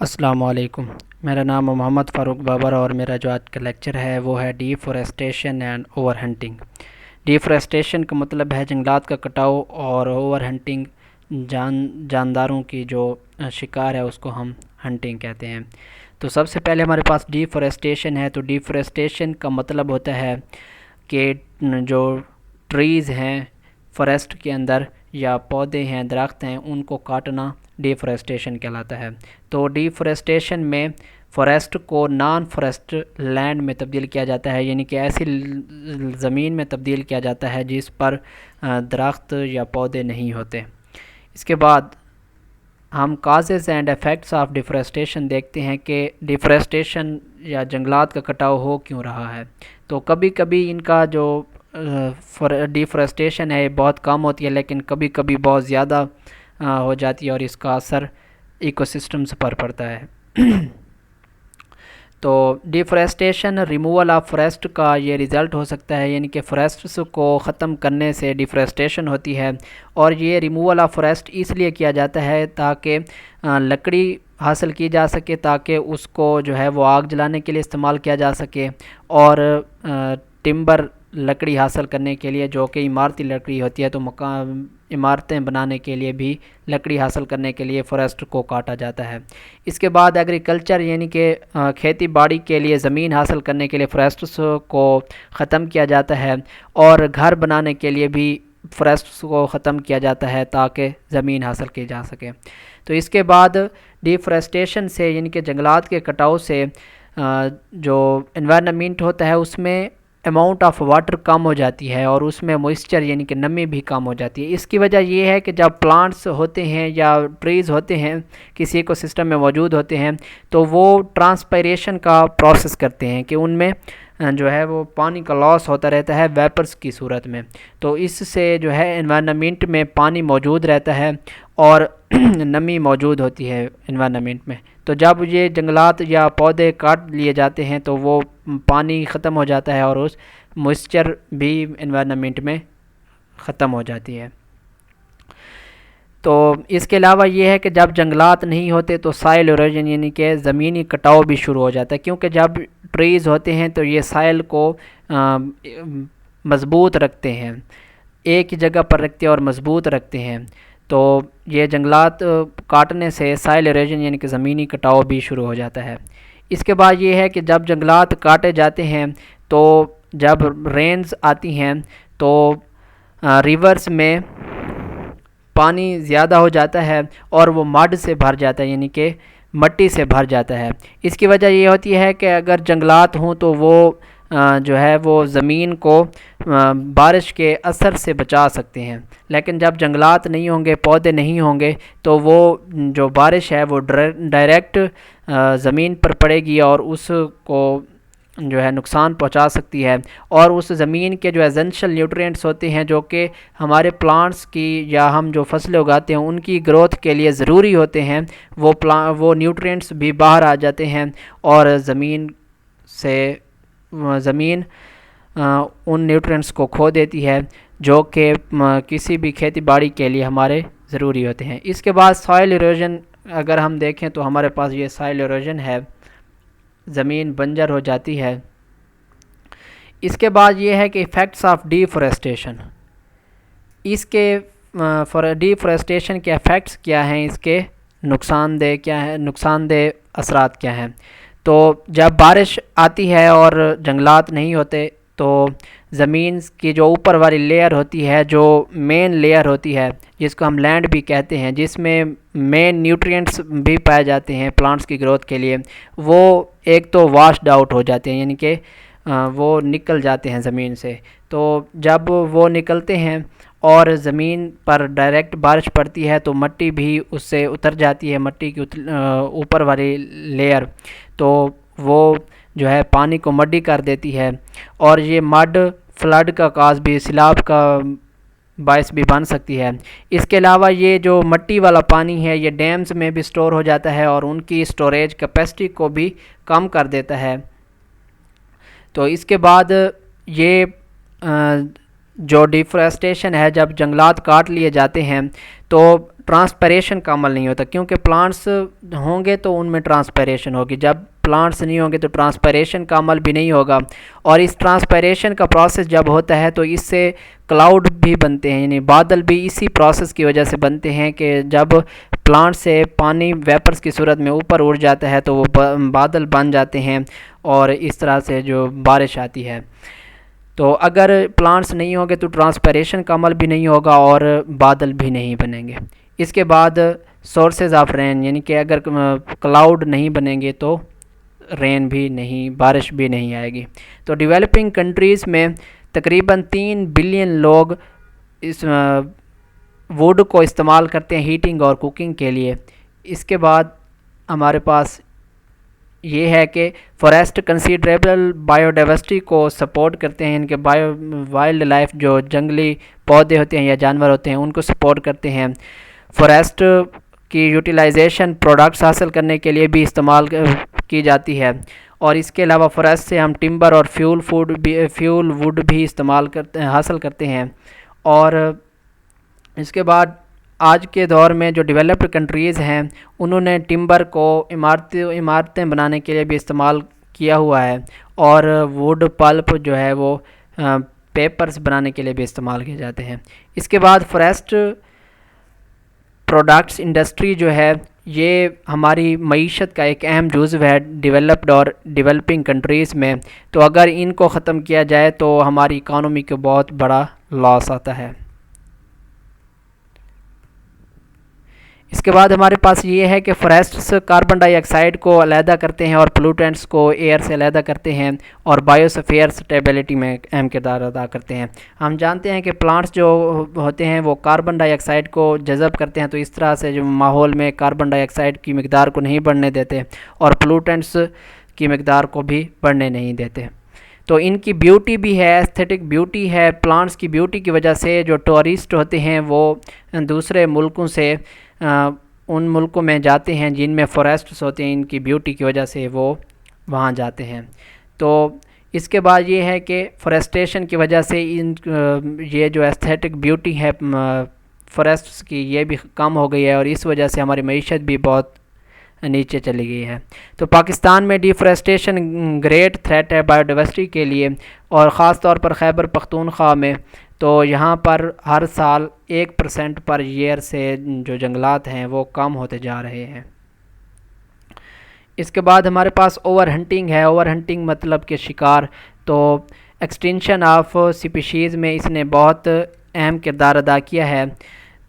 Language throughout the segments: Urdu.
السلام علیکم۔ میرا نام محمد فاروق بابر اور میرا جو آج کا لیکچر ہے وہ ہے ڈیفورسٹیشن اینڈ اوور ہنٹنگ۔ ڈیفورسٹیشن کا مطلب ہے جنگلات کا کٹاؤ، اور اوور ہنٹنگ جانداروں کی جو شکار ہے اس کو ہم ہنٹنگ کہتے ہیں۔ تو سب سے پہلے ہمارے پاس ڈیفورسٹیشن ہے، تو ڈیفورسٹیشن کا مطلب ہوتا ہے کہ جو ٹریز ہیں فارسٹ کے اندر یا پودے ہیں، درخت ہیں، ان کو کاٹنا ڈیفورسٹیشن کہلاتا ہے۔ تو ڈیفورسٹیشن میں فارسٹ کو نان فارسٹ لینڈ میں تبدیل کیا جاتا ہے، یعنی کہ ایسی زمین میں تبدیل کیا جاتا ہے جس پر درخت یا پودے نہیں ہوتے۔ اس کے بعد ہم causes and effects of deforestation دیکھتے ہیں کہ ڈیفورسٹیشن یا جنگلات کا کٹاؤ ہو کیوں رہا ہے۔ تو کبھی کبھی ان کا جو ڈیفورسٹیشن ہے بہت کم ہوتی ہے، لیکن کبھی کبھی بہت زیادہ ہو جاتی ہے اور اس کا اثر ایکو سسٹمز پر پڑتا ہے۔ تو ڈیفورسٹیشن ریموول آف فارسٹ کا یہ ریزلٹ ہو سکتا ہے، یعنی کہ فارسٹس کو ختم کرنے سے ڈیفورسٹیشن ہوتی ہے، اور یہ ریموول آف فارسٹ اس لیے کیا جاتا ہے تاکہ لکڑی حاصل کی جا سکے، تاکہ اس کو جو ہے وہ آگ جلانے کے لیے استعمال کیا جا سکے، اور ٹمبر لکڑی حاصل کرنے کے لیے جو کہ عمارتی لکڑی ہوتی ہے، تو عمارتیں بنانے کے لیے بھی لکڑی حاصل کرنے کے لیے فارسٹ کو کاٹا جاتا ہے۔ اس کے بعد ایگریکلچر یعنی کہ کھیتی باڑی کے لیے زمین حاصل کرنے کے لیے فارسٹس کو ختم کیا جاتا ہے، اور گھر بنانے کے لیے بھی فارسٹس کو ختم کیا جاتا ہے تاکہ زمین حاصل کی جا سکے۔ تو اس کے بعد ڈیفورسٹیشن سے یعنی کہ جنگلات کے کٹاؤ سے جو انوائرنمنٹ ہوتا ہے اس میں اماؤنٹ آف واٹر کم ہو جاتی ہے، اور اس میں موئسچر یعنی کہ نمی بھی کم ہو جاتی ہے۔ اس کی وجہ یہ ہے کہ جب پلانٹس ہوتے ہیں یا ٹریز ہوتے ہیں کسی ایکو سسٹم میں موجود ہوتے ہیں، تو وہ ٹرانسپائریشن کا پروسیس کرتے ہیں کہ ان میں جو ہے وہ پانی کا لاس ہوتا رہتا ہے ویپرز کی صورت میں، تو اس سے جو ہے انوائرنمنٹ میں پانی موجود رہتا ہے اور نمی موجود ہوتی ہے انوائرنمنٹ میں۔ تو جب یہ جنگلات یا پودے کاٹ لیے جاتے ہیں تو وہ پانی ختم ہو جاتا ہے، اور اس موئسچر بھی انوائرنمنٹ میں ختم ہو جاتی ہے۔ تو اس کے علاوہ یہ ہے کہ جب جنگلات نہیں ہوتے تو سائل ایروجن یعنی کہ زمینی کٹاؤ بھی شروع ہو جاتا ہے، کیونکہ جب ٹریز ہوتے ہیں تو یہ سائل کو مضبوط رکھتے ہیں، ایک ہی جگہ پر رکھتے ہیں اور مضبوط رکھتے ہیں۔ تو یہ جنگلات کاٹنے سے سائل ایروجن یعنی کہ زمینی کٹاؤ بھی شروع ہو جاتا ہے۔ اس کے بعد یہ ہے کہ جب جنگلات کاٹے جاتے ہیں تو جب رینز آتی ہیں تو ریورز میں پانی زیادہ ہو جاتا ہے اور وہ مڈ سے بھر جاتا ہے، یعنی کہ مٹی سے بھر جاتا ہے۔ اس کی وجہ یہ ہوتی ہے کہ اگر جنگلات ہوں تو وہ جو ہے وہ زمین کو بارش کے اثر سے بچا سکتے ہیں، لیکن جب جنگلات نہیں ہوں گے، پودے نہیں ہوں گے، تو وہ جو بارش ہے وہ ڈائریکٹ زمین پر پڑے گی اور اس کو جو ہے نقصان پہنچا سکتی ہے، اور اس زمین کے جو ایسنشل نیوٹرینٹس ہوتے ہیں جو کہ ہمارے پلانٹس کی یا ہم جو فصلیں اگاتے ہیں ان کی گروتھ کے لیے ضروری ہوتے ہیں، وہ نیوٹرینٹس بھی باہر آ جاتے ہیں، اور زمین ان نیوٹرینٹس کو کھو دیتی ہے جو کہ کسی بھی کھیتی باڑی کے لیے ہمارے ضروری ہوتے ہیں۔ اس کے بعد سائل ایروجن اگر ہم دیکھیں تو ہمارے پاس یہ سائل ایروجن ہے، زمین بنجر ہو جاتی ہے۔ اس کے بعد یہ ہے کہ ایفیکٹس آف ڈیفورسٹیشن، اس کے ڈیفورسٹیشن کے ایفیکٹس کیا ہیں، اس کے نقصان دہ کیا ہے، نقصان دہ اثرات کیا ہیں۔ تو جب بارش آتی ہے اور جنگلات نہیں ہوتے تو زمین کی جو اوپر والی لیئر ہوتی ہے، جو مین لیئر ہوتی ہے جس کو ہم لینڈ بھی کہتے ہیں، جس میں مین نیوٹرینٹس بھی پائے جاتے ہیں پلانٹس کی گروتھ کے لیے، وہ ایک تو واشڈ آؤٹ ہو جاتے ہیں، یعنی کہ وہ نکل جاتے ہیں زمین سے۔ تو جب وہ نکلتے ہیں اور زمین پر ڈائریکٹ بارش پڑتی ہے تو مٹی بھی اس سے اتر جاتی ہے، مٹی کی اوپر والی لیئر، تو وہ جو ہے پانی کو مڈی کر دیتی ہے، اور یہ مڈ فلڈ کا کاز بھی، سیلاب کا باعث بھی بن سکتی ہے۔ اس کے علاوہ یہ جو مٹی والا پانی ہے یہ ڈیمز میں بھی سٹور ہو جاتا ہے اور ان کی سٹوریج کیپیسٹی کو بھی کم کر دیتا ہے۔ تو اس کے بعد یہ جو ڈیفورسٹیشن ہے، جب جنگلات کاٹ لیے جاتے ہیں تو ٹرانسپیریشن کا عمل نہیں ہوتا، کیونکہ پلانٹس ہوں گے تو ان میں ٹرانسپیریشن ہوگی، جب پلانٹس نہیں ہوں گے تو ٹرانسپیریشن کا عمل بھی نہیں ہوگا، اور اس ٹرانسپیریشن کا پروسیس جب ہوتا ہے تو اس سے کلاؤڈ بھی بنتے ہیں، یعنی بادل بھی اسی پروسیس کی وجہ سے بنتے ہیں کہ جب پلانٹ سے پانی ویپرز کی صورت میں اوپر اڑ جاتا ہے تو وہ بادل بن جاتے ہیں، اور اس طرح سے جو بارش آتی ہے۔ تو اگر پلانٹس نہیں ہوں گے تو ٹرانسپیریشن کا عمل بھی نہیں ہوگا اور بادل بھی نہیں بنیں گے۔ اس کے بعد سورسز آف رین، یعنی کہ اگر کلاؤڈ نہیں بنیں گے تو رین بھی نہیں، بارش بھی نہیں آئے گی۔ تو ڈیولپنگ کنٹریز میں تقریباً 3 بلین لوگ اس ووڈ کو استعمال کرتے ہیں ہیٹنگ اور کوکنگ کے لیے۔ اس کے بعد ہمارے پاس یہ ہے کہ فوریسٹ کنسیڈریبل بائیو ڈائیورسٹی کو سپورٹ کرتے ہیں، ان کے وائلڈ لائف جو جنگلی پودے ہوتے ہیں یا جانور ہوتے ہیں ان کو سپورٹ کرتے ہیں۔ فوریسٹ کی یوٹیلائزیشن پروڈکٹس حاصل کرنے کے لیے بھی استعمال کی جاتی ہے، اور اس کے علاوہ فوریسٹ سے ہم ٹمبر اور فیول ووڈ بھی حاصل کرتے ہیں۔ اور اس کے بعد آج کے دور میں جو ڈیولپڈ کنٹریز ہیں انہوں نے ٹمبر کو عمارتیں بنانے کے لیے بھی استعمال کیا ہوا ہے، اور ووڈ پلپ جو ہے وہ پیپرز بنانے کے لیے بھی استعمال کیے جاتے ہیں۔ اس کے بعد فوریسٹ پروڈکٹس انڈسٹری جو ہے یہ ہماری معیشت کا ایک اہم جزو ہے ڈیولپڈ اور ڈیولپنگ کنٹریز میں، تو اگر ان کو ختم کیا جائے تو ہماری اکانومی کو بہت بڑا لاس آتا ہے۔ اس کے بعد ہمارے پاس یہ ہے کہ فوریسٹس کاربن ڈائی آکسائڈ کو علیحدہ کرتے ہیں اور پولوٹنٹس کو ایئر سے علیحدہ کرتے ہیں، اور بایوسفیئر اسٹیبلٹی میں اہم کردار ادا کرتے ہیں۔ ہم جانتے ہیں کہ پلانٹس جو ہوتے ہیں وہ کاربن ڈائی آکسائڈ کو جذب کرتے ہیں، تو اس طرح سے جو ماحول میں کاربن ڈائی آکسائڈ کی مقدار کو نہیں بڑھنے دیتے اور پولوٹنٹس کی مقدار کو بھی بڑھنے نہیں دیتے۔ تو ان کی بیوٹی بھی ہے، ایستھیٹک بیوٹی ہے۔ پلانٹس کی بیوٹی کی وجہ سے جو ٹورسٹ ہوتے ہیں وہ دوسرے ملکوں سے ان ملکوں میں جاتے ہیں جن میں فوریسٹس ہوتے ہیں، ان کی بیوٹی کی وجہ سے وہ وہاں جاتے ہیں۔ تو اس کے بعد یہ ہے کہ فوریسٹیشن کی وجہ سے یہ جو ایستھیٹک بیوٹی ہے فوریسٹس کی یہ بھی کم ہو گئی ہے، اور اس وجہ سے ہماری معیشت بھی بہت نیچے چلی گئی ہے۔ تو پاکستان میں ڈیفورسٹیشن گریٹ تھریٹ ہے بائیو ڈائیورسٹی کے لیے، اور خاص طور پر خیبر پختونخوا میں، تو یہاں پر ہر سال 1% پر ایئر سے جو جنگلات ہیں وہ کم ہوتے جا رہے ہیں۔ اس کے بعد ہمارے پاس اوور ہنٹنگ ہے۔ اوور ہنٹنگ مطلب کہ شکار، تو ایکسٹینشن آف سپیشیز میں اس نے بہت اہم کردار ادا کیا ہے۔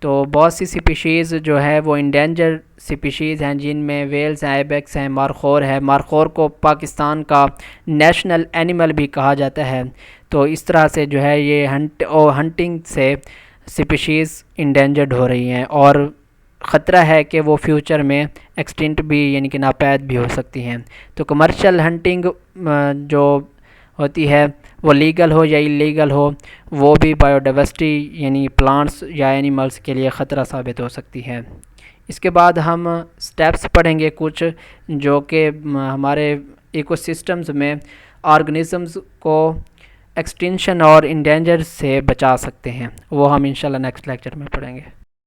تو بہت سی سپیشیز جو ہے وہ انڈینجر سپیشیز ہیں، جن میں ویلز ہیں، آئیبیکس ہیں، مارخور ہے۔ مارخور کو پاکستان کا نیشنل اینیمل بھی کہا جاتا ہے۔ تو اس طرح سے جو ہے یہ ہنٹنگ سے سپیشیز انڈینجرڈ ہو رہی ہیں، اور خطرہ ہے کہ وہ فیوچر میں ایکسٹنٹ بھی یعنی کہ ناپید بھی ہو سکتی ہیں۔ تو کمرشل ہنٹنگ جو ہوتی ہے وہ لیگل ہو یا اللیگل ہو، وہ بھی بائیو ڈائیورسٹی یعنی پلانٹس یا اینیملز کے لیے خطرہ ثابت ہو سکتی ہے۔ اس کے بعد ہم سٹیپس پڑھیں گے کچھ جو کہ ہمارے ایکو سسٹمز میں آرگنزمز کو ایکسٹینشن اور انڈینجر سے بچا سکتے ہیں، وہ ہم انشاءاللہ نیکسٹ لیکچر میں پڑھیں گے۔